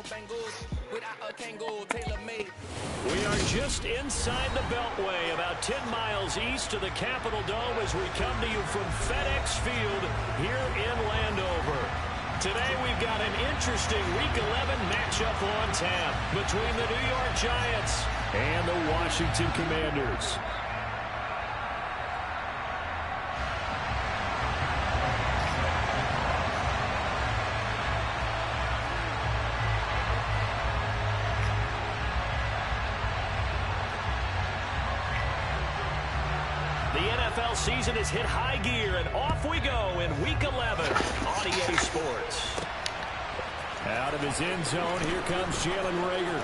We are just inside the Beltway, about 10 miles east of the Capitol Dome as we come to you from FedEx Field here in Landover. Today we've got an interesting Week 11 matchup on tap between the New York Giants and the Washington Commanders. NFL season has hit high gear, and off we go in Week 11 on EA Sports. Out of his end zone, here comes Jalen Reagor.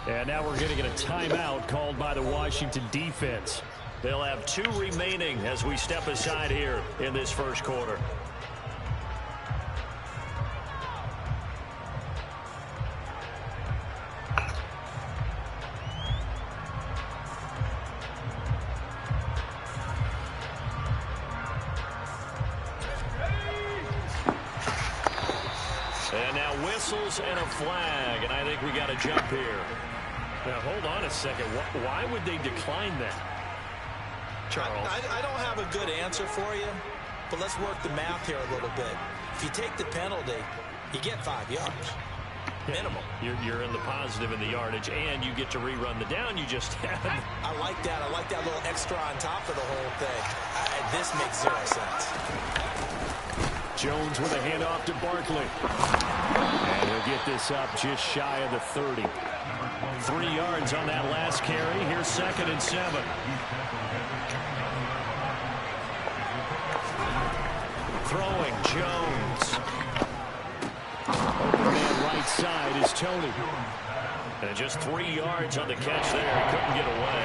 And now we're going to get a timeout called by the Washington defense. They'll have 2 remaining as we step aside here in this first quarter. And now whistles and a flag, and I think we got a jump here. Now, hold on a second. Why would they decline that? Charles? I don't have a good answer for you, but let's work the math here a little bit. If you take the penalty, you get 5 yards. Minimum. You're in the positive in the yardage, and you get to rerun the down you just had. I like that. I like that little extra on top of the whole thing. This makes 0 sense. Jones with a handoff to Barkley. And he'll get this up just shy of the 30. 3 yards on that last carry. Here's 2nd and 7. Throwing Jones. Open man right side is Tony. And just 3 yards on the catch there. He couldn't get away.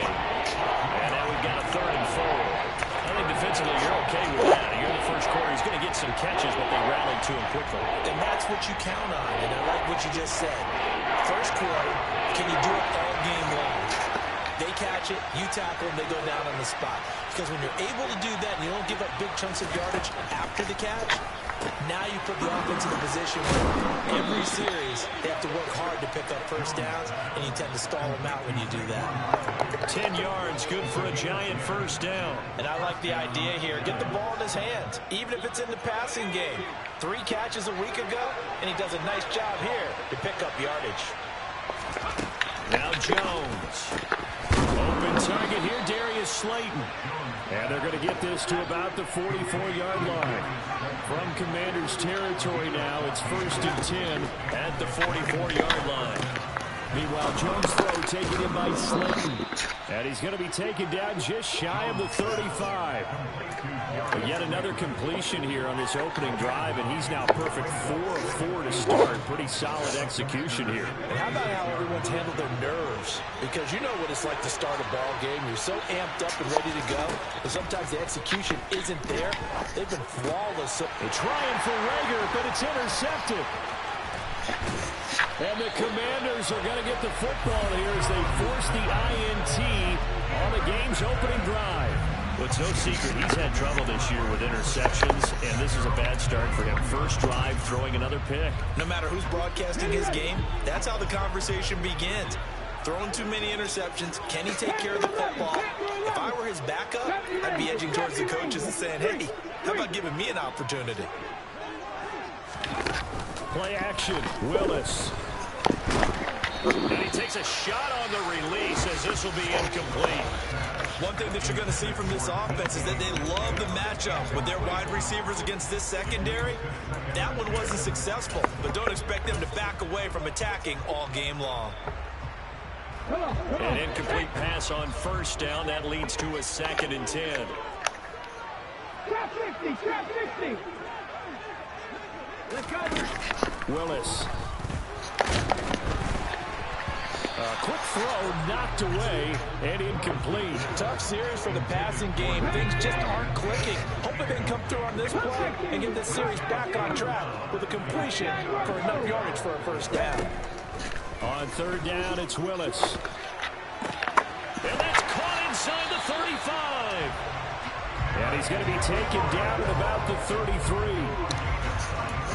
And now we've got a 3rd and 4. I think defensively you're okay with that. Here in the first quarter, he's going to get some catches, but they rallied to him quickly. And that's what you count on, and I like what you just said. First quarter, can you do it all game long? They catch it, you tackle them, they go down on the spot. Because when you're able to do that and you don't give up big chunks of yardage after the catch, now you put the offense in a position where every series they have to work hard to pick up first downs, and you tend to stall them out when you do that. 10 yards, good for a Giant first down. And I like the idea here. Get the ball in his hands, even if it's in the passing game. 3 catches a week ago, and he does a nice job here to pick up yardage. Now Jones. Open target here, Darius Slayton. And they're going to get this to about the 44-yard line. From Commanders territory now, it's 1st and 10 at the 44-yard line. Meanwhile, Jones' throw taken in by Slayton. And he's going to be taken down just shy of the 35. But yet another completion here on this opening drive, and he's now perfect 4 of 4 to start. Pretty solid execution here. And how about how everyone's handled their nerves? Because you know what it's like to start a ball game. You're so amped up and ready to go, but sometimes the execution isn't there. They've been flawless. They're trying for Reagor, but it's intercepted. And the Commanders are going to get the football here as they force the INT on the game's opening drive. Well, it's no secret he's had trouble this year with interceptions, and this is a bad start for him. First drive, throwing another pick. No matter who's broadcasting his game, that's how the conversation begins. Throwing too many interceptions, can he take care of the football? If I were his backup, I'd be edging towards the coaches and saying, hey, how about giving me an opportunity? Play action, Willis. And he takes a shot on the release as this will be incomplete. One thing that you're going to see from this offense is that they love the matchup with their wide receivers against this secondary. That one wasn't successful, but don't expect them to back away from attacking all game long. An incomplete pass on first down. That leads to a 2nd and 10. Trap 50, trap 50. Let's go. Willis. Quick throw knocked away and incomplete. Tough series for the passing game. Things just aren't clicking. Hoping they can come through on this play and get this series back on track with a completion for enough yardage for a first down. On third down, it's Willis. And that's caught inside the 35. And he's going to be taken down at about the 33.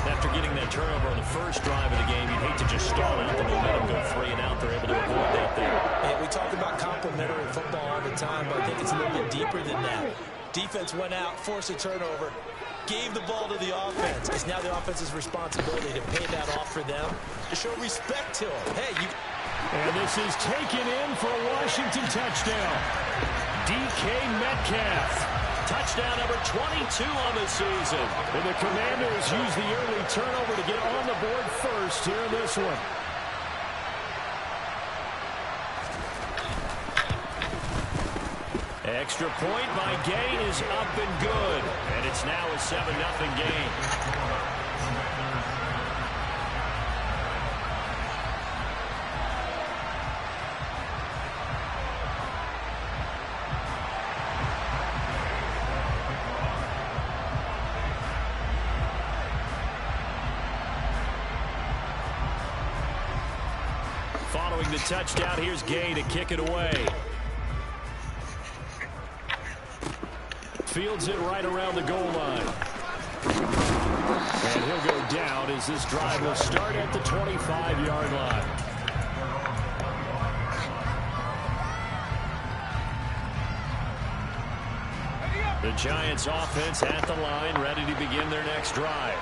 After getting that turnover on the first drive of the game, you'd hate to just stall out the momentum, go 3 and out. They're able to avoid that there. Yeah, we talk about complementary football all the time, but I think it's a little bit deeper than that. Defense went out, forced a turnover, gave the ball to the offense. It's now the offense's responsibility to pay that off for them, to show respect to them. Hey, you... And this is taken in for a Washington touchdown. DK Metcalf. Touchdown number 22 on the season. And the Commanders use the early turnover to get on the board first here in this one. Extra point by Gay is up and good. And it's now a 7-0 game. Following the touchdown, here's Gay to kick it away. Fields it right around the goal line. And he'll go down as this drive will start at the 25-yard line. The Giants offense at the line, ready to begin their next drive.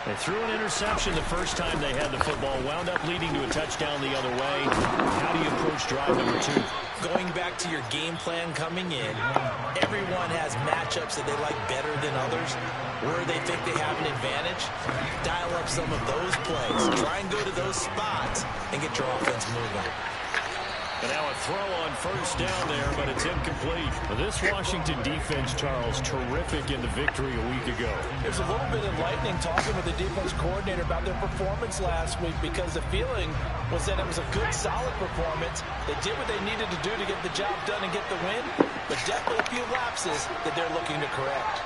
They threw an interception the first time they had the football, wound up leading to a touchdown the other way. How do you approach drive number 2? Going back to your game plan coming in, everyone has matchups that they like better than others, where they think they have an advantage. Dial up some of those plays. Try and go to those spots and get your offense moving. And now a throw on first down there, but it's incomplete. This Washington defense, Charles, terrific in the victory a week ago. There's a little bit enlightening talking with the defense coordinator about their performance last week, because the feeling was that it was a good, solid performance. They did what they needed to do to get the job done and get the win, but definitely a few lapses that they're looking to correct.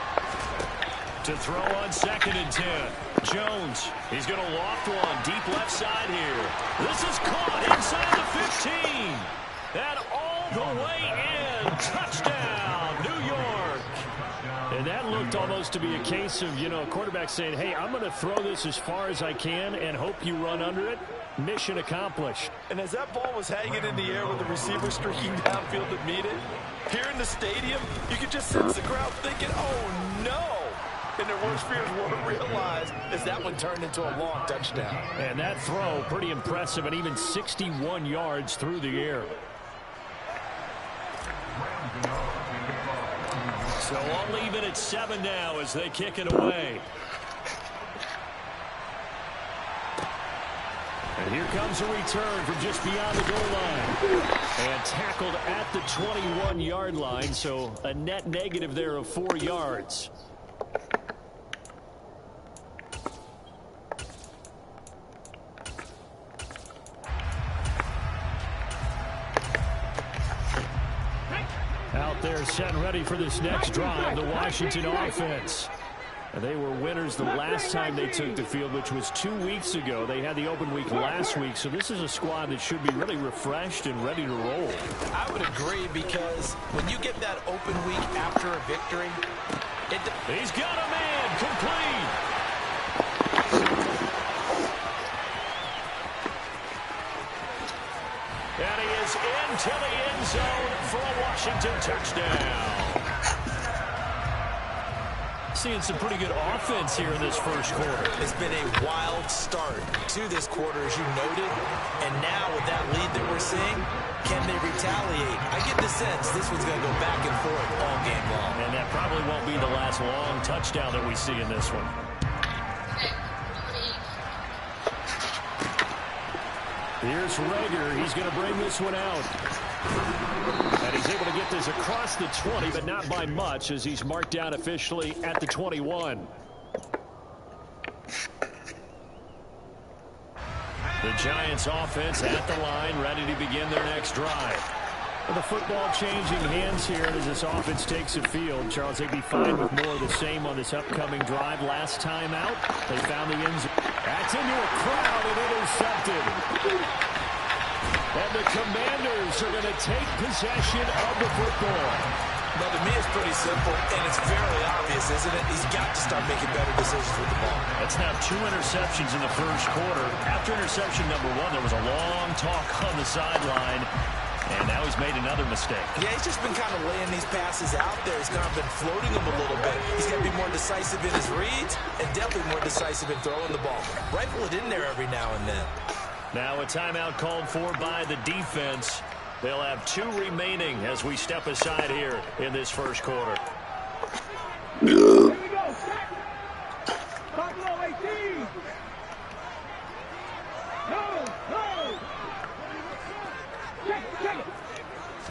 To throw on 2nd and 10. Jones, he's going to loft one deep left side here. This is caught inside the 15. And all the way in. Touchdown, New York. And that looked almost to be a case of, a quarterback saying, hey, I'm going to throw this as far as I can and hope you run under it. Mission accomplished. And as that ball was hanging in the air with the receiver streaking downfield to meet it, here in the stadium, you could just sense the crowd thinking, oh, no. And their worst fears weren't realized as that one turned into a long touchdown. And that throw, pretty impressive, and even 61 yards through the air. So I'll leave it at 7 now as they kick it away. And here comes a return from just beyond the goal line. And tackled at the 21-yard line, so a net negative there of 4 yards. Out there set and ready for this next drive, the Washington offense. And they were winners the last time they took the field, which was 2 weeks ago. They had the open week last week, so this is a squad that should be really refreshed and ready to roll. I would agree, because when you get that open week after a victory, he's got a man complete. And he is into the end zone for a Washington touchdown. Seeing some pretty good offense here in this first quarter. It's been a wild start to this quarter, as you noted. And now with that lead that we're seeing, can they retaliate? I get the sense this one's going to go back and forth all game long. And that probably won't be the last long touchdown that we see in this one. Here's Rager. He's going to bring this one out. And he's able to get this across the 20, but not by much, as he's marked down officially at the 21. The Giants offense at the line, ready to begin their next drive. The football changing hands here as this offense takes the field. Charles, they'd be fine with more of the same on this upcoming drive. Last time out, they found the end zone. That's into a crowd and intercepted. And the Commanders are going to take possession of the football. Well, to me, it's pretty simple, and it's fairly obvious, isn't it? He's got to start making better decisions with the ball. That's now 2 interceptions in the first quarter. After interception number 1, there was a long talk on the sideline. And now he's made another mistake. Yeah, he's just been kind of laying these passes out there. He's kind of been floating them a little bit. He's got to be more decisive in his reads and definitely more decisive in throwing the ball. Rifle it in there every now and then. Now a timeout called for by the defense. They'll have 2 remaining as we step aside here in this first quarter. Here we go. Top low, 18. No. Check it.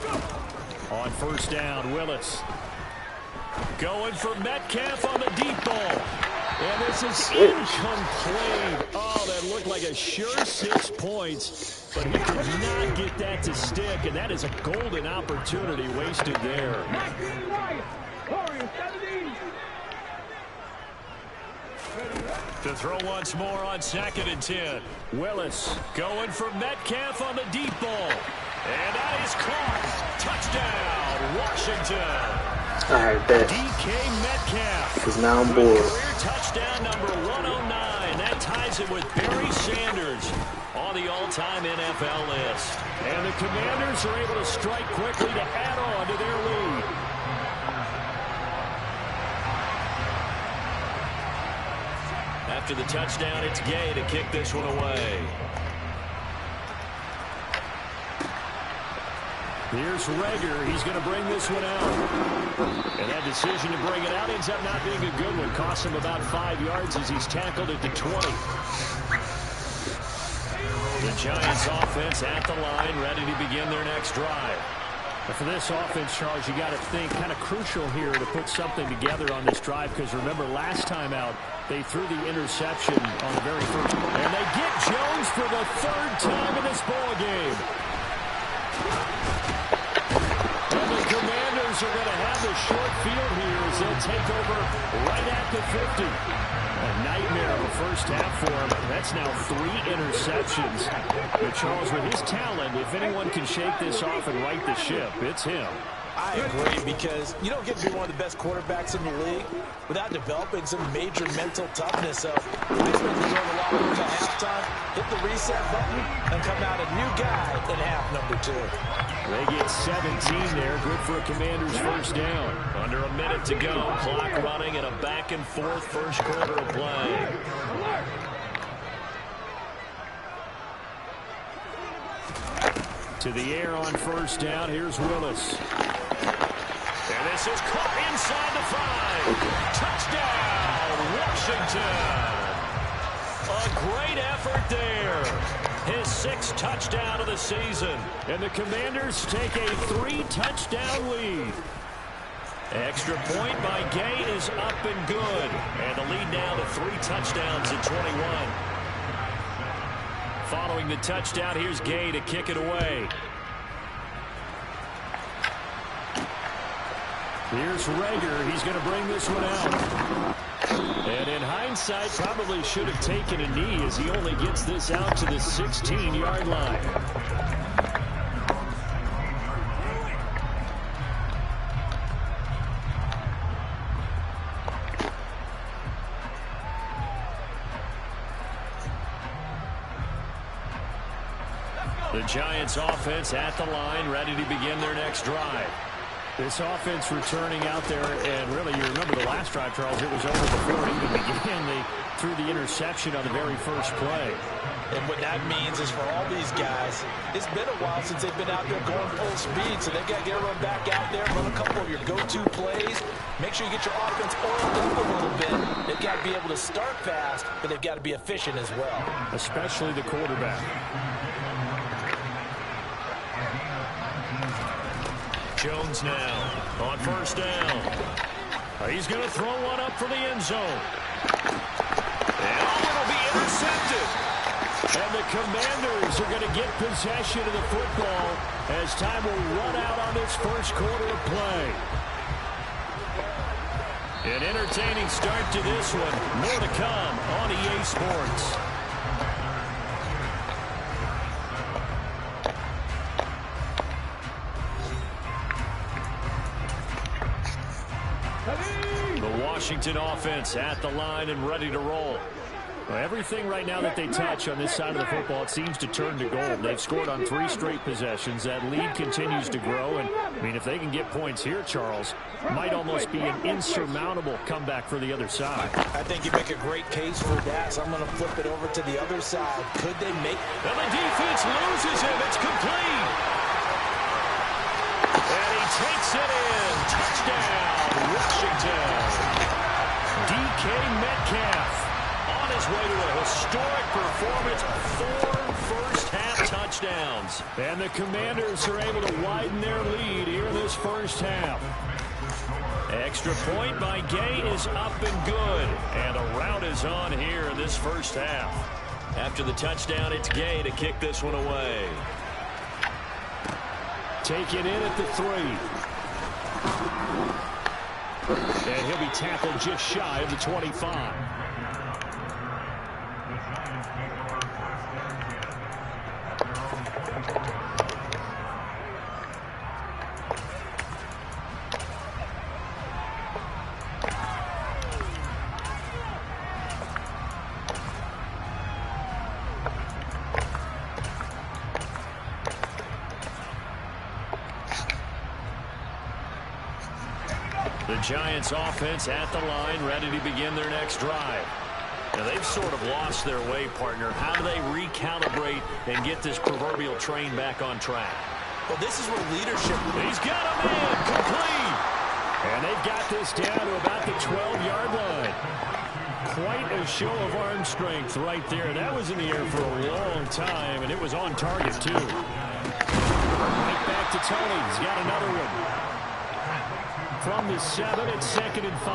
Go. On first down, Willis. Going for Metcalf on the deep ball. And this is incomplete. Oh, that looked like a sure 6 points. But he could not get that to stick. And that is a golden opportunity wasted there. Warriors, 17. To throw once more on 2nd and 10. Willis going for Metcalf on the deep ball. And that is caught. Touchdown, Washington. All right, bet. DK Metcalf. Is now on board. Career touchdown number 109. That ties it with Barry Sanders on the all-time NFL list. And the Commanders are able to strike quickly to add on to their lead. After the touchdown, it's Gay to kick this one away. Here's Reagor. He's going to bring this one out. And that decision to bring it out ends up not being a good one. Costs him about 5 yards as he's tackled at the 20. The Giants offense at the line, ready to begin their next drive. But for this offense, Charles, you got to think kind of crucial here to put something together on this drive, because remember last time out they threw the interception on the very first. And they get Jones for the 3rd time in this ball game. And the Commanders are going to have the short field here as they'll take over right at the 50. A nightmare of a first half for him. That's now 3 interceptions. But Charles, with his talent, if anyone can shake this off and right the ship, it's him. I agree, because you don't get to be one of the best quarterbacks in the league without developing some major mental toughness. So I expect to throw a lot of work at halftime, hit the reset button, and come out a new guy in half number 2. They get 17 there. Good for a Commanders first down. Under a minute to go. Clock running and a back-and-forth first quarter of play. To the air on first down. Here's Willis. And this is caught inside the 5. Touchdown, Washington. A great effort there. His 6th touchdown of the season. And the Commanders take a 3-touchdown lead. Extra point by Gay is up and good. And the lead now to 3 touchdowns at 21. Following the touchdown, here's Gay to kick it away. Here's Reagor. He's going to bring this one out. And in hindsight, probably should have taken a knee as he only gets this out to the 16-yard line. The Giants offense at the line, ready to begin their next drive. This offense returning out there, and really, you remember the last drive, Charles, it was over before it even began. They threw the interception on the very first play. And what that means is for all these guys, it's been a while since they've been out there going full speed, so they've got to get everyone back out there, run a couple of your go-to plays, make sure you get your offense oiled up a little bit. They've got to be able to start fast, but they've got to be efficient as well. Especially the quarterback. Jones now on first down. He's going to throw one up for the end zone. And it'll be intercepted. And the Commanders are going to get possession of the football as time will run out on this first quarter of play. An entertaining start to this one. More to come on EA Sports. The Washington offense at the line and ready to roll. Well, everything right now that they touch on this side of the football, it seems to turn to gold. They've scored on 3 straight possessions. That lead continues to grow. And, I mean, if they can get points here, Charles, might almost be an insurmountable comeback for the other side. I think you make a great case for that, so I'm going to flip it over to the other side. Could they make... And the defense loses him. It's complete. And he takes it in. Touchdown, Washington. DK Metcalf. On his way to a historic performance, 4 first-half touchdowns. And the Commanders are able to widen their lead here in this first half. Extra point by Gay is up and good. And a rout is on here in this first half. After the touchdown, it's Gay to kick this one away. Taken in at the 3. And he'll be tackled just shy of the 25. The Giants offense at the line, ready to begin their next drive. Now, they've sort of lost their way, partner. How do they recalibrate and get this proverbial train back on track? Well, this is where leadership... He's got a man complete. And they've got this down to about the 12-yard line. Quite a show of arm strength right there. That was in the air for a long time, and it was on target, too. Right back to Tony. He's got another one. From the 7, it's 2nd and 5.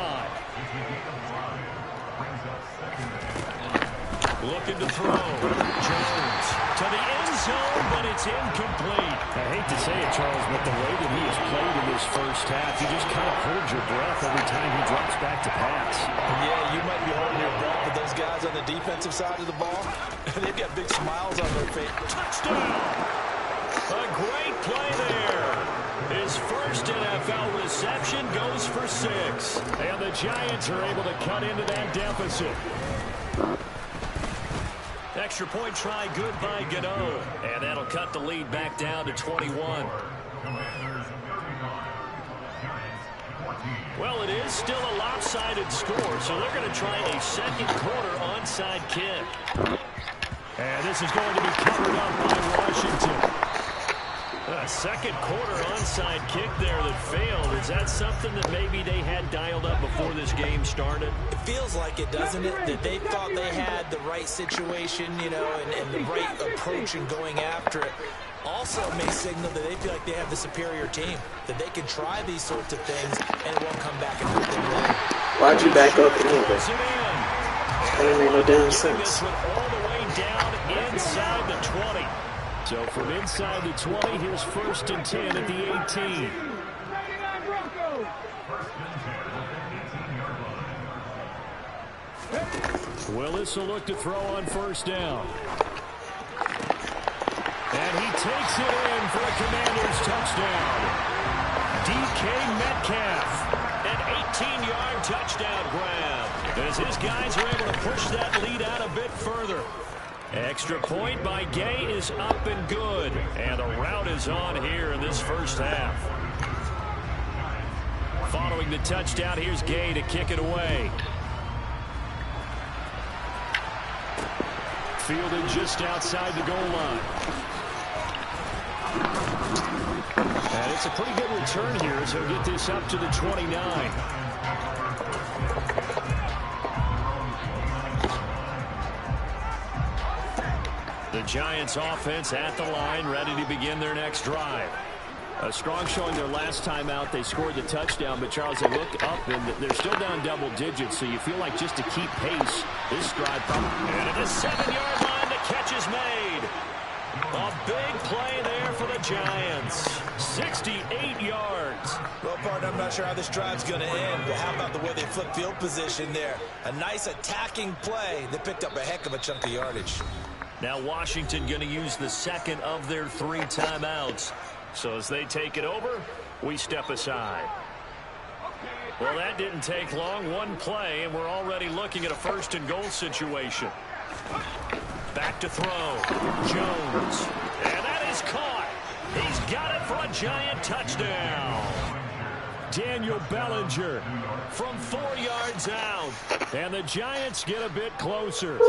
Looking to throw. Jones to the end zone, but it's incomplete. I hate to say it, Charles, but the way that he has played in this first half, you just kind of hold your breath every time he drops back to pass. Yeah, you might be holding your breath, but those guys on the defensive side of the ball, they've got big smiles on their face. Touchdown! A great play there. His first NFL reception goes for 6. And the Giants are able to cut into that deficit. Extra point try good by Gano. And that'll cut the lead back down to 21. Well, it is still a lopsided score, so they're going to try a second quarter onside kick. And this is going to be covered up by Washington. A second quarter onside kick there that failed. Is that something that maybe they had dialed up before this game started? It feels like it, doesn't it? That they thought they had the right situation, you know, and the right approach in going after it. Also may signal that they feel like they have the superior team, that they can try these sorts of things and it won't come back and hurt them. Why'd you back up anyway? That didn't make no damn sense. All the way down inside the 20. So from inside the 20, here's 1st and 10 at the 18. Willis will look to throw on 1st down. And he takes it in for a Commanders touchdown. DK Metcalf, an 18-yard touchdown grab. As his guys are able to push that lead out a bit further. Extra point by Gay is up and good. And a rout is on here in this first half. Following the touchdown, here's Gay to kick it away. Fielded just outside the goal line. And it's a pretty good return here as he'll get this up to the 29. The Giants offense at the line, ready to begin their next drive. A strong showing their last time out. They scored the touchdown, but Charles, they look up and they're still down double digits, so you feel like just to keep pace, this drive probably. And at the 7-yard line, the catch catch is made. A big play there for the Giants. 68 yards. Well, partner, I'm not sure how this drive's going to end, but how about the way they flip field position there? A nice attacking play that picked up a heck of a chunk of yardage. Now Washington going to use the second of their 3 timeouts. So as they take it over, we step aside. Well, that didn't take long. One play, and we're already looking at a 1st and goal situation. Back to throw. Jones. And that is caught. He's got it for a Giant touchdown. Daniel Bellinger from 4 yards out. And the Giants get a bit closer.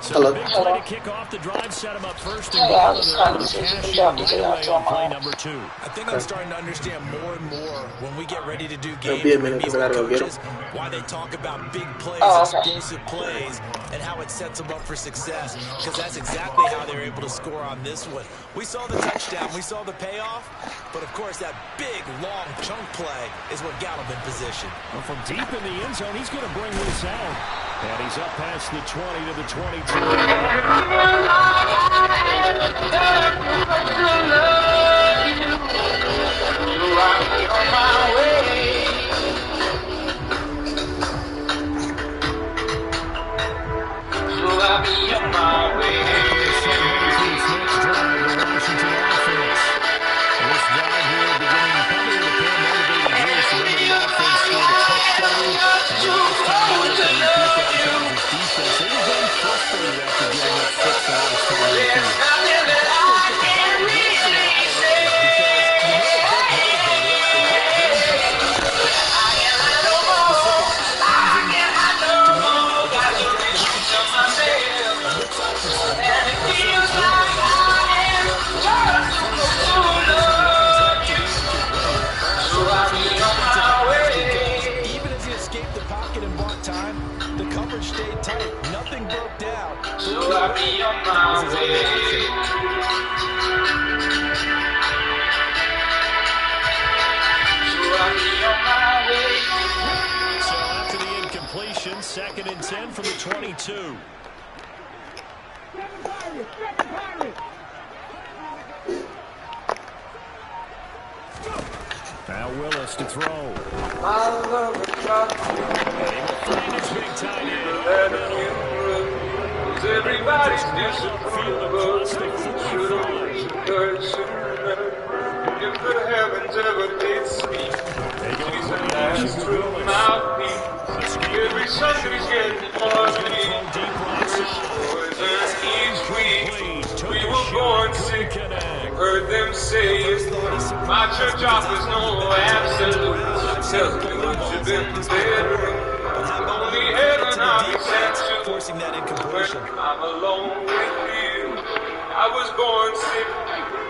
So Hello. big play to kick off the drive, set him up 1st and goal. And they're able to cash in right away on play number 2. I think I'm starting to understand more and more when we get ready to do games be a with minute, these 'cause I gotta go get coaches, why they talk about big plays, explosive plays, and how it sets them up for success, because that's exactly how they're able to score on this one. We saw the touchdown, we saw the payoff, but of course that big, long chunk play is what got him in position. Well, from deep in the end zone, he's going to bring this out. And he's up past the 20 to the 22. Second and 10 from the 22. Now Willis to throw. And he will find his big tight end over the middle. Everybody's Field across the 45. If the heavens ever did speak, They go she's for a the nice action with to Willis. mouthpiece. Every Sunday's getting He's going to money. throw deep right side. Boys and each week, Took we a were shot, born couldn't sick. connect. Heard them say it. My church offers no absolute. Tells me what you've been better. Only heaven I'll be sent to. Forcing that When incompletion. I'm alone with you, I was born sick,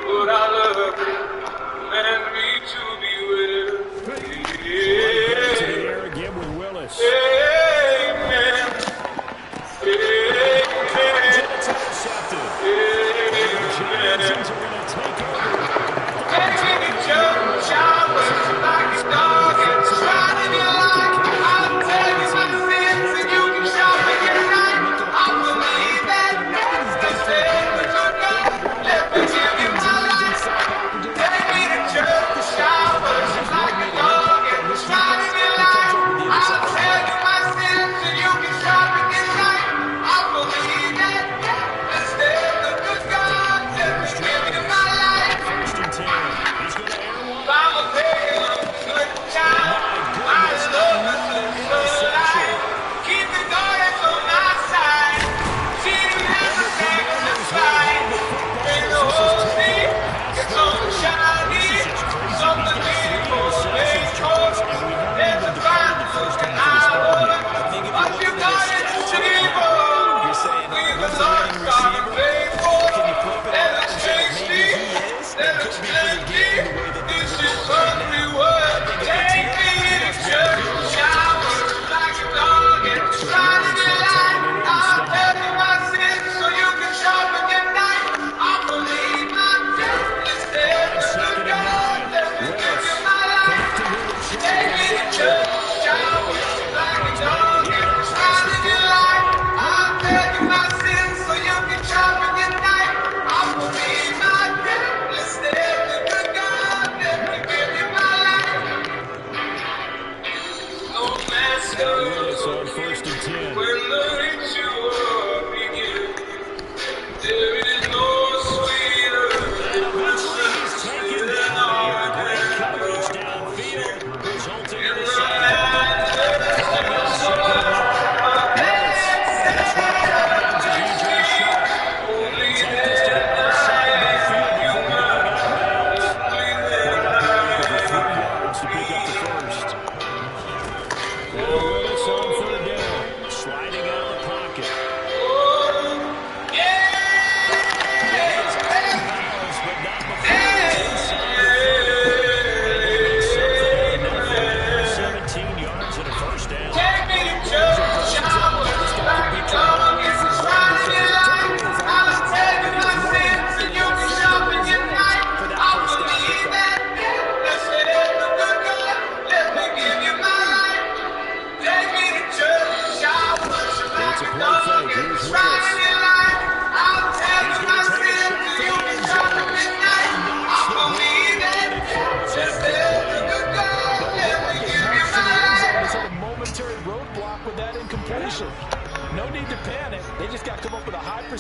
but I love you. Command me to be with you. Back to the air again with Willis. Amen. Amen. It's intercepted. Giants are going to take over. Let me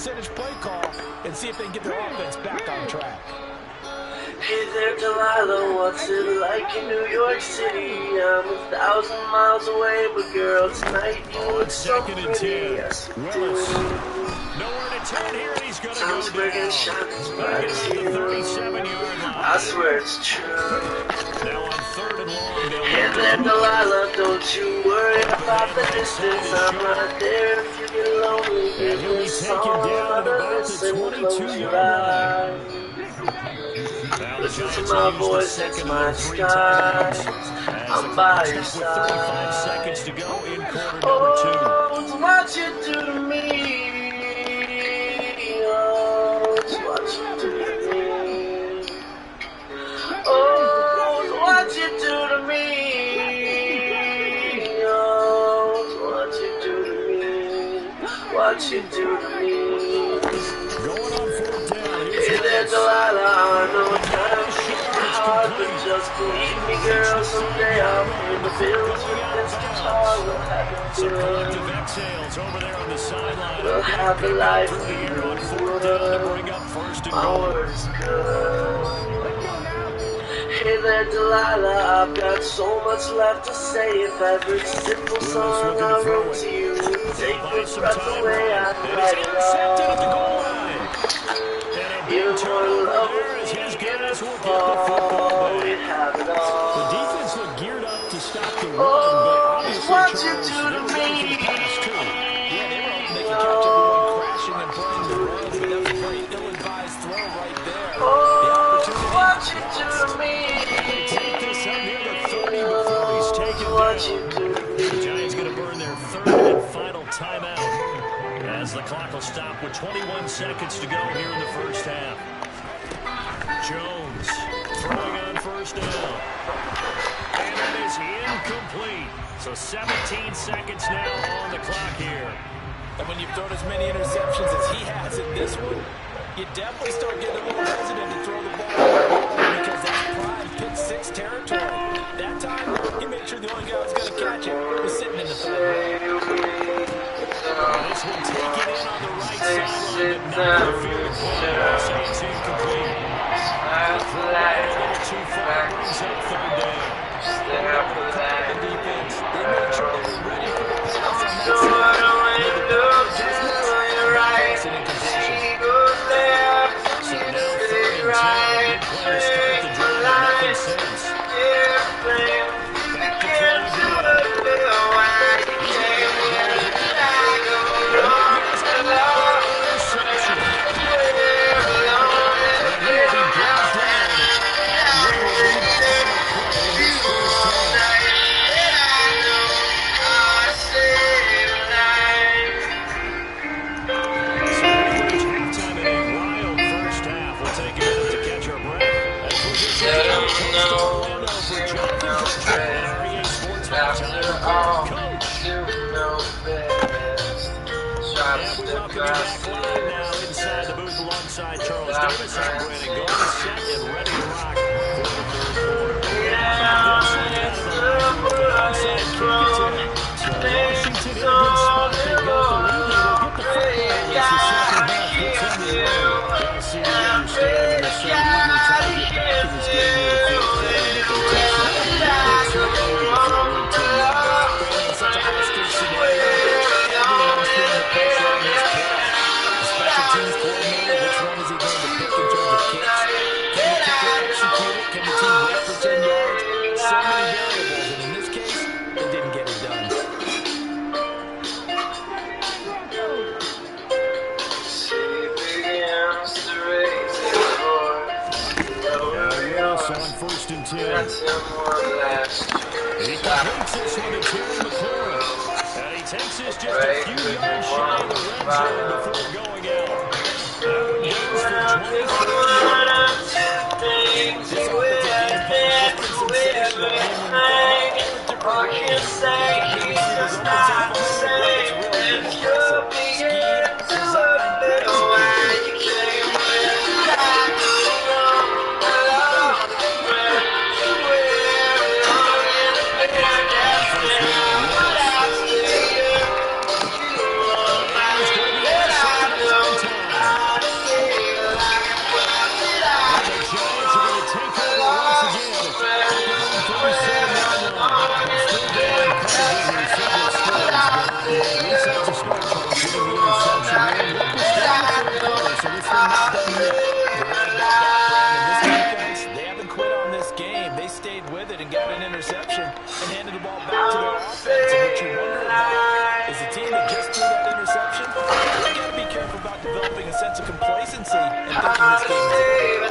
percentage play call and see if they can get their offense back on track. Hey there, Delilah, what's it like in New York City? I'm 1,000 miles away, but girl, tonight you look so Second and pretty. 10. Yes, you Willis. do. Nowhere to turn here, and he's going to Sounds go big down. and shocking, but Back I at the see you. 37-yard line. I swear it's true. Now on 3rd and long, they'll Hey look there, to Delilah, don't you worry about the distance. I'm right there if you get lonely. And Give he'll me be a taken song, down at another about the listen, close 22-yard your line. eyes. Now the Listen to Giants my will use the voice, second it's of my their 3 sky. timeouts. As the I'm by clock your stops with 35 side. seconds to go in quarter number 2. Oh, it's what you do to me. Oh, it's what you do to me. Oh, it's what you do to me. Oh, it's what you do to me. What you do to me. Going on 4th down. Here's Hey there, Willis. Delilah, I know it's kind of It's hard, but complete. just believe me, girl, someday I'll pay the bills with this guitar. We'll have it Some good. collective exhales over there on the sideline. We'll Getting have the picked up life through the we air on 4th would. down to bring up 1st and My goal. word is good. Hey there, Delilah, I've got so much left to say. If every simple song looking to I throw wrote it. to you would take Buy the some breath time away, running. I'd And he's write it intercepted at the goal all. line. And a big Even more turnover love there with as me his in guys the will get the football fall. We back. have it The all. defense looked geared up to stop the run, but Oh, obviously, what you Charles, do they to were looking for the pass, too. Yeah, they were hoping they could catch everyone crashing and playing the run, but that was a very ill-advised throw right there. The Oh, opportunity what you do lost. to me. Take this up near the 30 before he's taken What down. you do to The me. Giants going to burn their 3rd and final timeout as the clock will stop with 21 seconds to go here in the first half. Jones throwing on 1st down. And that is incomplete. So 17 seconds now on the clock here. And when you've thrown as many interceptions as he has in this one, you definitely start getting a little hesitant to throw the ball because that's prime pick 6 territory. That time, he made sure the only guy who was going to catch it was sitting in the third row. This one taken in on the right sideline, but not interfered with. So it's incomplete. Throw a little too far, brings up 3rd down. The defense, they made sure they were ready for the pass on that So side. I don't Made want the to proper look to adjustments, your and right. pass it incompletion. She goes left, So you now say 3rd and 10. A right. big play to start the drive, but nothing since. Airplane, Back to begin throw to again. look why you came with a bag of rocks and love. Interception. We're alone in And the he will be middle brought of down. And what will be the final play in this first half. So we reach halftime in a wild first half. We'll take a minute to catch our breath as we'll get you to the coast of Orlando for Jonathan Coachman on REA Sports Halftime. Coach. And we welcome you back live now inside the booth alongside Charles Davis. I'm Brandon Garden, set and ready to rock for the 3rd quarter. Alongside Kick it to Washington in a good spot. They've got the lead. They will get the football as the second half gets underway. Yeah, see, you understand they're so eager trying to get back in this game here in the 4th quarter, but they took something a little bit too early before it went too long. Brandon, such a high-stakes scenario. Everyone's feeling the pressure on this play. The special teams coordinator, which one is he going to pick in terms of kicks? Can the kicker execute it? Can the team wait for 10 yards? So many variables, and in this case, they didn't get it done. Willis on 1st and 10. He completes this one to Terry McLaurin. And he takes this just a few yards shy of the red zone before going out. That one goes for 24 yards. This offensive game plan has just been sensational. I mean, when you throw all the different ways, it's really been impressive. Scheme, design, execution. this game. They stayed with it and got an interception and handed the ball back to their offense. And what you wonder about is a team that just threw that interception, they got to be careful about developing a sense of complacency and thinking this game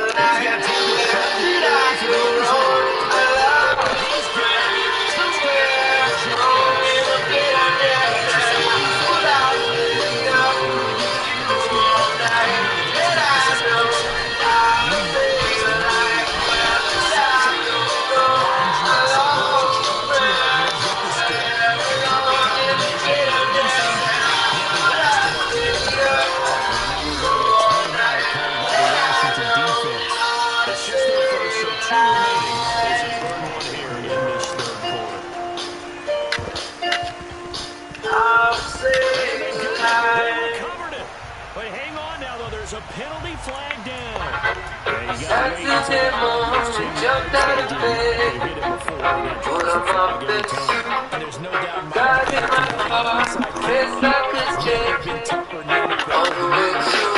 is a penalty flag down. That's the moment we jumped out of bed. Put them up and there's no doubt God in my heart, it's like a jet. All the way to you.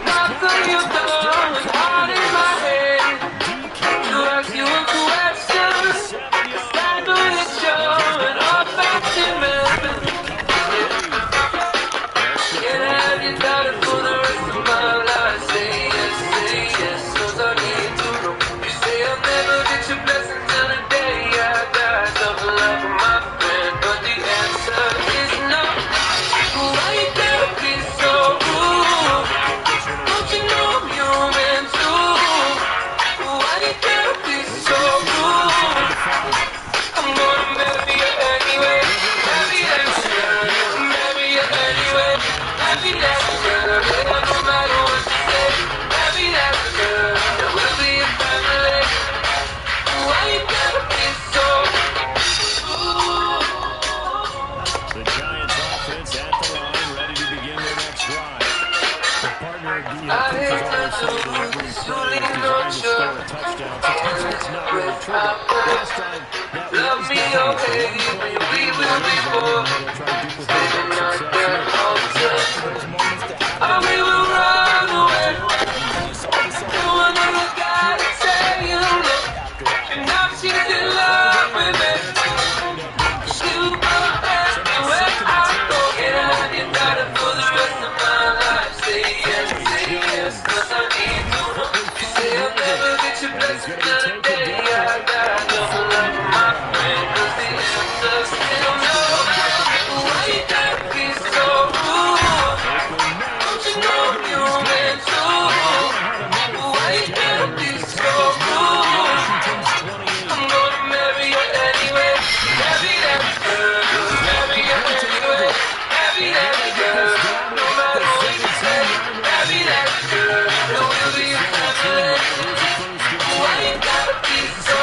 Nothing you've done was hard in my head. To ask you a question, stand on your show and all back to Memphis. Can I have you down for the rest of my life? Say yes, 'cause I need to know. You say I'll never get your blessing till the day I die. Double love for my friend, but the answer is no. Why you gotta be so rude? Don't you know I'm human too? Why you gotta be so rude? I'm gonna marry you anyway. Marry you anyway. Happy that's girl, no matter what you say. Happy that's girl, we'll be a family. Why you gotta be so? The Giants offense at the line, ready to begin their next drive. The partner, I hate to lose, surely no choice. Sometimes it's not really true. Last time, that Love was me the or case. hate me, we will be born. Living on their altar. And we will run away. You another guy to say you look. And now she's in love with me. She will go everywhere I go. Can I have you got it for the rest of my life? Say yes, 'cause I need to know. You say I'll never get your blessing till the day I die. Double love for my friend, 'cause the answer still no. Why you gotta be so rude? Don't you know I'm human too? Why you gotta be so rude? I'm gonna marry you anyway. Marry that girl, marry you anyway. Marry that girl, no matter what you say. Marry that girl, and we'll be a family. Why you gotta be so?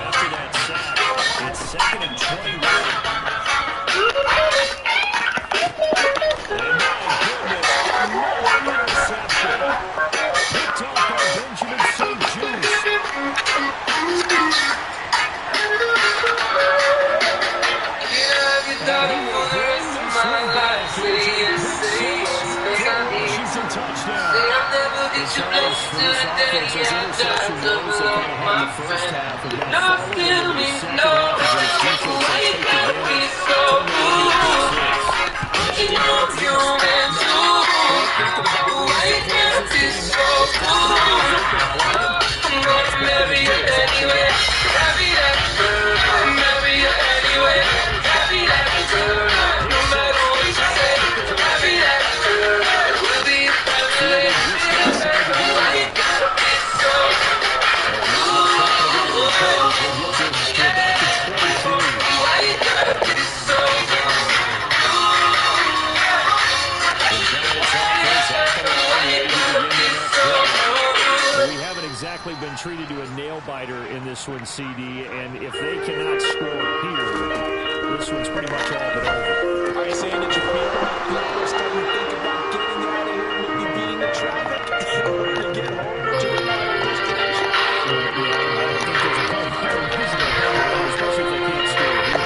After that sack, it's 2nd and 21. And my goodness, another interception. Picked off by Benjamin St. Juice. Can I have you done for the rest of my life? Say yes, 'cause I need to. Washington touchdown. Say I'll never get your blessing till the day I die. Double love my friend. No, still need to know. Why you gotta be so rude? Don't you know I'm human too? Why you gotta be so rude? I'm gonna marry you anyway. Marry that girl. Marry you anyway. Marry that girl. No matter what you say. Marry that girl. We'll be a family. Why you gotta be so rude? Why you gotta be so We haven't exactly been treated to a nail-biter in this one, CD, and if they cannot score here, this one's pretty much all but over. Are you saying that you're feeling like people are starting to think about getting out of here and maybe beating the traffic in order to get home or to their destination? I don't think there's a problem, especially if they can't score here.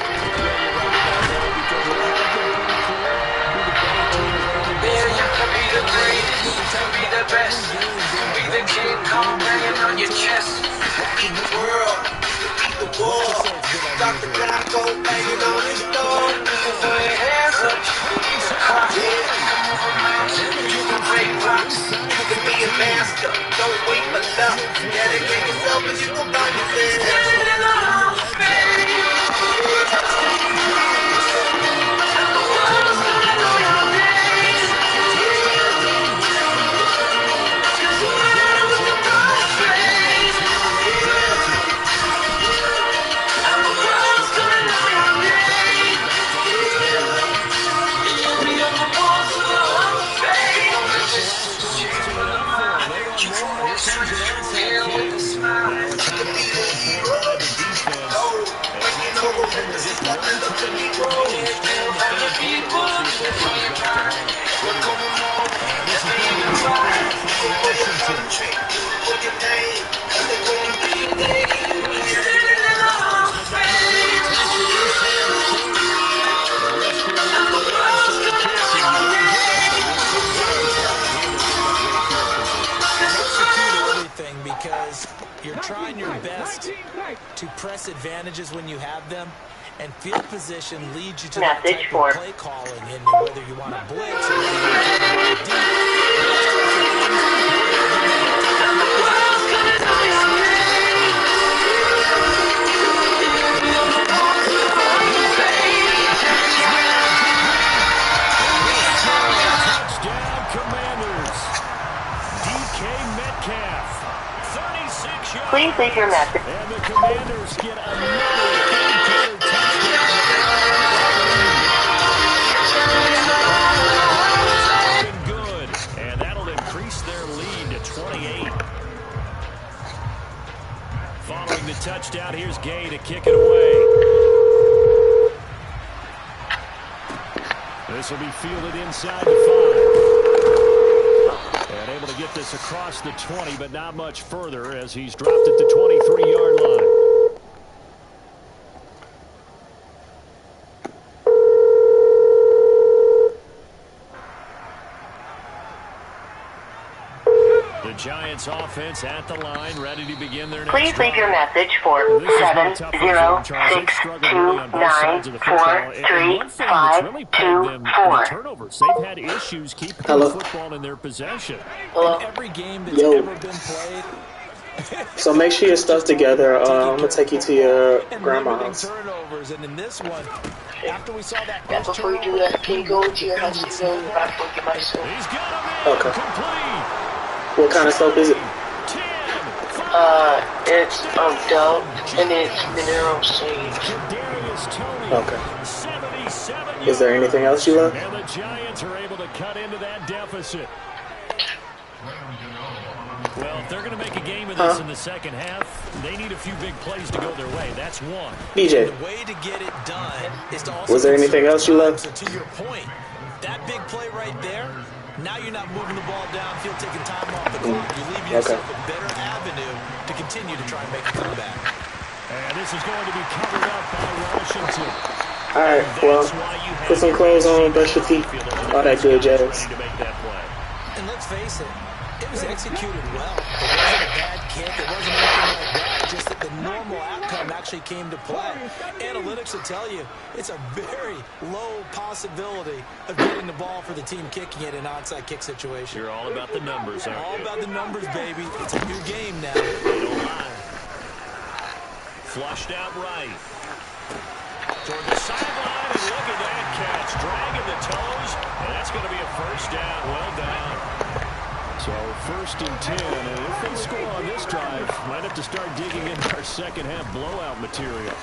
Dr. Jocko banging on his door. Put your hands up. You can break rocks. You can be a master. Don't wait for luck. Dedicate yourself and you can find yourself. Because you're trying your best to press advantages when you have them, and field position leads you to that type of play calling, and whether you want to blitz or whether you want to deep. Touchdown, Commanders. DK Metcalf. 36 yards. Please leave your message. And the Commanders get another third-quarter touchdown. Good. And that'll increase their lead to 28. Following the touchdown, here's Gay to kick it away. This will be fielded inside the 5. And able to get this across the 20, but not much further as he's dropped at the 23-yard line. The Giants offense at the line, ready to begin their next Please leave your message for 706294352. Turnovers. They've had issues keeping the football in their possession. In every game that's ever been played. So make sure your stuff's together. I'm gonna take you to your grandma's. Turnovers, and in this one, after we saw that Yeah, before you do that, can you go to your house and go back and get my soap? Okay. What kind of soap is it? It's Dove, and it's mineral sage. Okay. Is there anything else you love? And the Giants are able to cut into that deficit. Well, if they're going to make a game of this in the second half, they need a few big plays to go their way. That's one. BJ. The way to get it done is to also. Was there anything else you loved? So to your point, that big play right there, now you're not moving the ball downfield, taking time off the clock. You're leaving yourself a better avenue to continue to try and make a comeback. And this is going to be covered up by Washington. All right, well, put some clothes on, brush your teeth, all that good jazz. And let's face it, it was executed well. It wasn't a bad kick. It wasn't anything like that. Just that the normal outcome actually came to play. Analytics will tell you it's a very low possibility of getting the ball for the team kicking it in an onside kick situation. You're all about the numbers, aren't you? All about the numbers, baby. It's a new game now. They don't lie. Flushed out right. Toward the sideline, and look at that catch. Dragging the toes, and that's going to be a first down. Well done. So 1st and 10, and if they score on this drive, might have to start digging into our second half blowout material.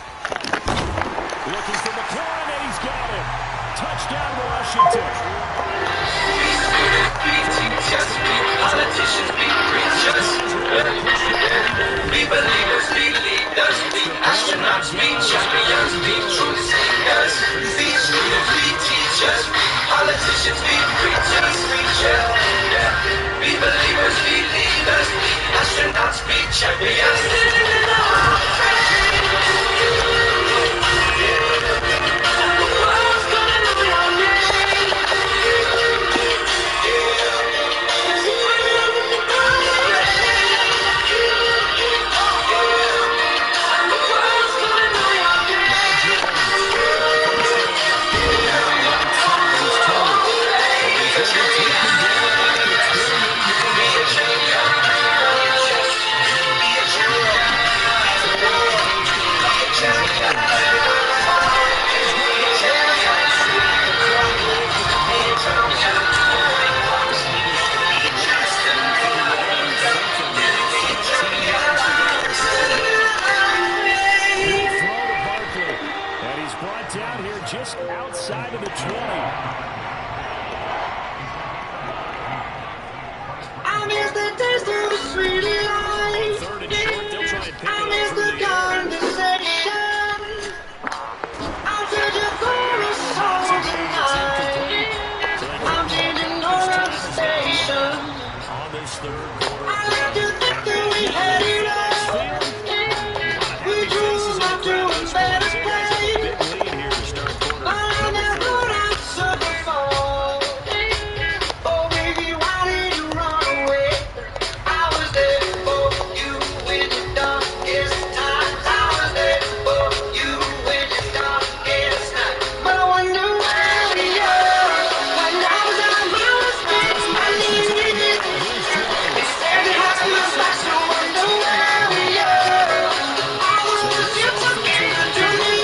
Looking for McLaurin, and he's got it. Touchdown, Washington. Politicians be preachers. Be believers, be leaders, be astronauts, be champions, be truth singers, be students, be teachers, politicians, be preachers, be believers, be leaders, be astronauts, be champions. just outside of the 20. I miss the taste of the sweet life. Third and short, they'll try and pick I it miss up through the the air. conversation. I'm searching for a song tonight. I'm changing all of the station. On this third quarter. I like to think that we had it all. We drove up to a better place. Big lead here to start quarter. But I never answered the phone. Oh, baby, why did you run away? I was there for you in the darkest times. I was there for you in the darkest night. But I wonder where we are. When I was on my mistake, I needed it. Instead you had to look back, so I wonder where we are. All the words you took into me.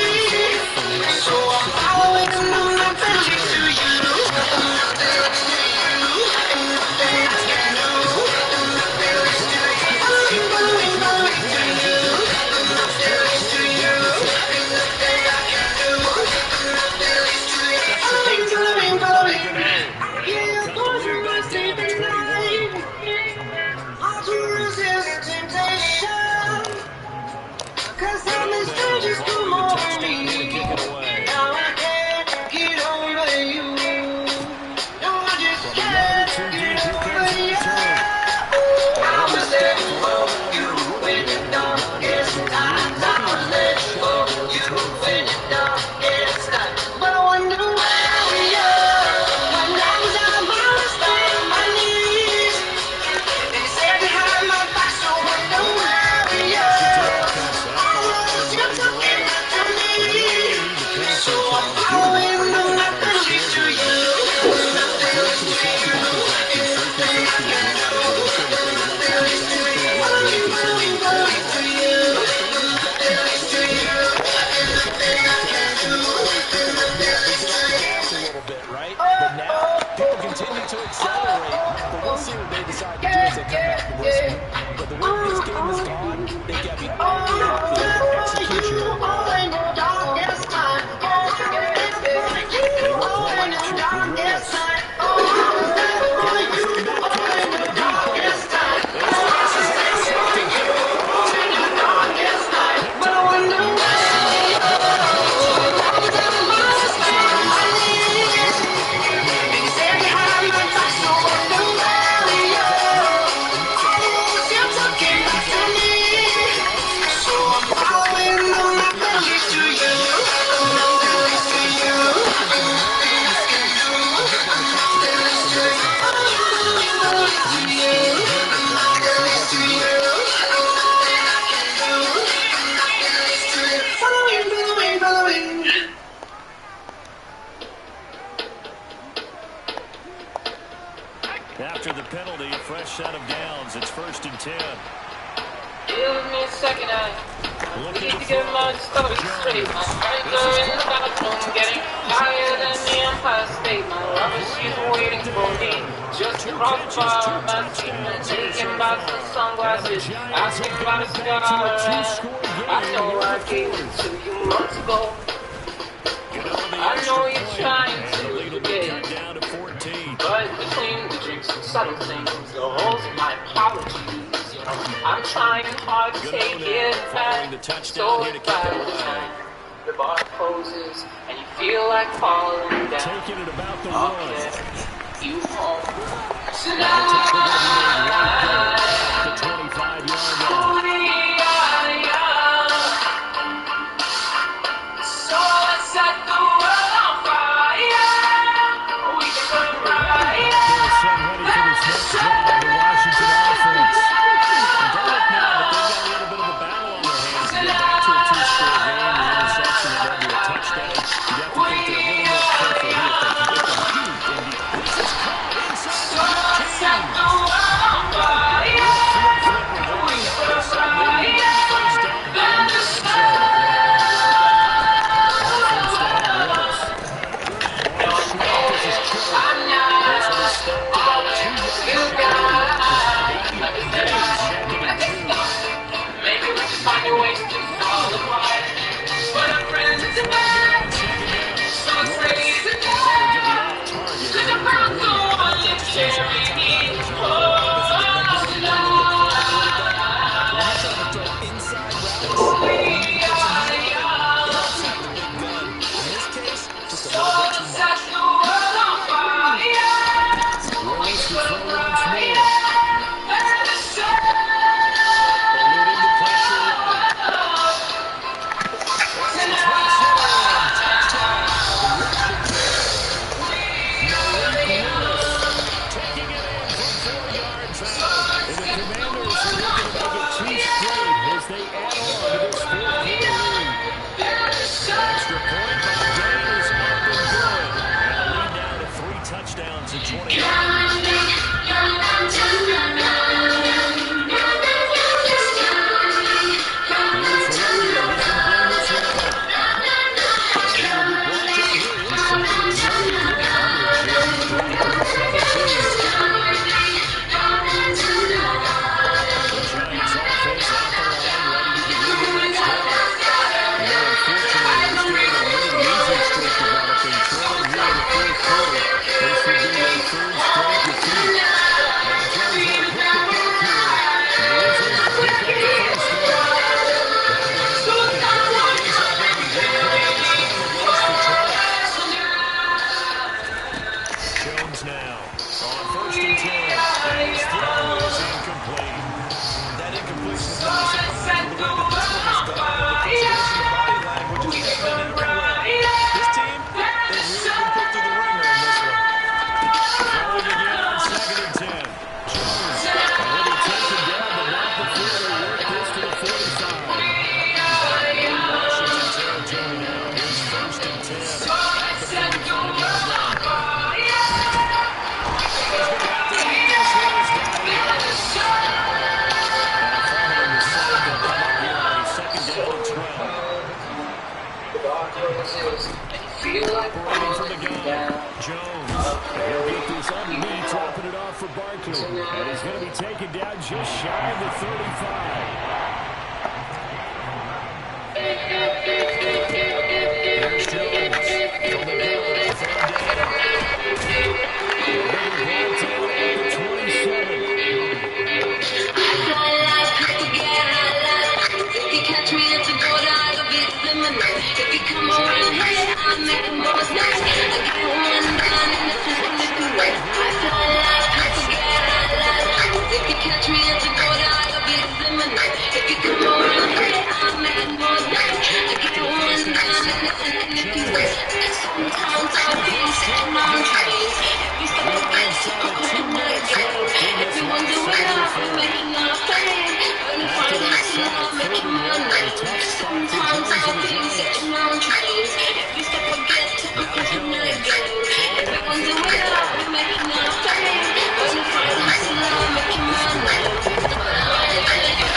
So I'm following the moon, I'm friendly to you. Cause I'm as strangers come over me. Now I can't get over you. No, I just can't get over you. I was there for you in the darkest times. I was there for you in the darkest times. But I wonder where we are. When I was on my knees. They said you had my back, so I wonder where we are. All the words you took into me. So I'm following the messages to you. A little bit, right? But now people continue to accelerate. But we'll see what they decide to do as they come back to this one. But the way this game has gone, they got me After the penalty, a fresh set of downs. It's 1st and 10. Give me a second, I need to get my story straight. My friends are in the bathroom, getting higher than the Empire State. My lover, she's waiting for me just across the bar. My treatment taken by some sunglasses. Asking about a cigar. I know I gave it to you months ago. I know you're trying to forget, Down to 14. but between the drinks and subtle things, the holes in my apologies, I'm trying hard to take it back. So if by the time the bar closes and you feel like falling down, Taking it about the I'll one. get you home The tonight. 25-yard line. So let's set the world on fire. We can burn bright. Set ready for this next drive, the Washington offense. And don't look now, but they've got a little bit of a battle on their hands. To get back to a 2-score game, the interception and then a touchdown. You have to think they're a little more careful here if they can get them deep. And this is caught inside the 15. Set the world on fire. Willis to throw once more. Eluding the pressure late. And he takes it in. Touchdown, Washington. Malik Willis taking it in from 4 yards out. And the Commanders are looking to make it 2 straight as they add on to this fourth-quarter lead. Extra point by Dane is up and good. And a lead now to 3 touchdowns and 20 Jones now on 1st and 10. And his throw is incomplete. That incompletion is not surprising. The way that this one is gone and the consideration of body language is evident everywhere. This team, they've really been put through the ringer in this one. Throwing again on 2nd and 10. Jones already taken down, but not before they work this to the 45. Washington territory now. Here's 1st and 10. At the 45-yard line. Operating from the gun, Jones. He'll get this underneath, dropping it off for Barkley. And he's going to be taken down just shy of the 35. Here's Jones from the gun, 3rd down. Ball tail at the 27. If you catch me at the border, I'll be criminal. If you come around here, I'll make the most noise. I get one done and it's a political way. I fly like if you catch me at the border, I'll be criminal. If you come around here, I'll make the most noise. I get one done and it's a political way. Sometimes I'll be sitting on trains. Every step I get to, I'm putting my game. Everyone's aware I'm making a fame. Sometimes I'll be sitting on trains. Every step I get to, I'm putting my game. Everyone's aware I'm making a fame. When if I hustle, I'm making my name. Already got knowledge.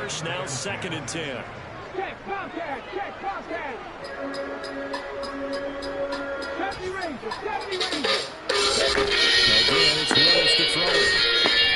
first, now 2nd and 10. Check contact. Check contact. 70 Rangers. 70 Rangers. Again, it's Willis to throw it.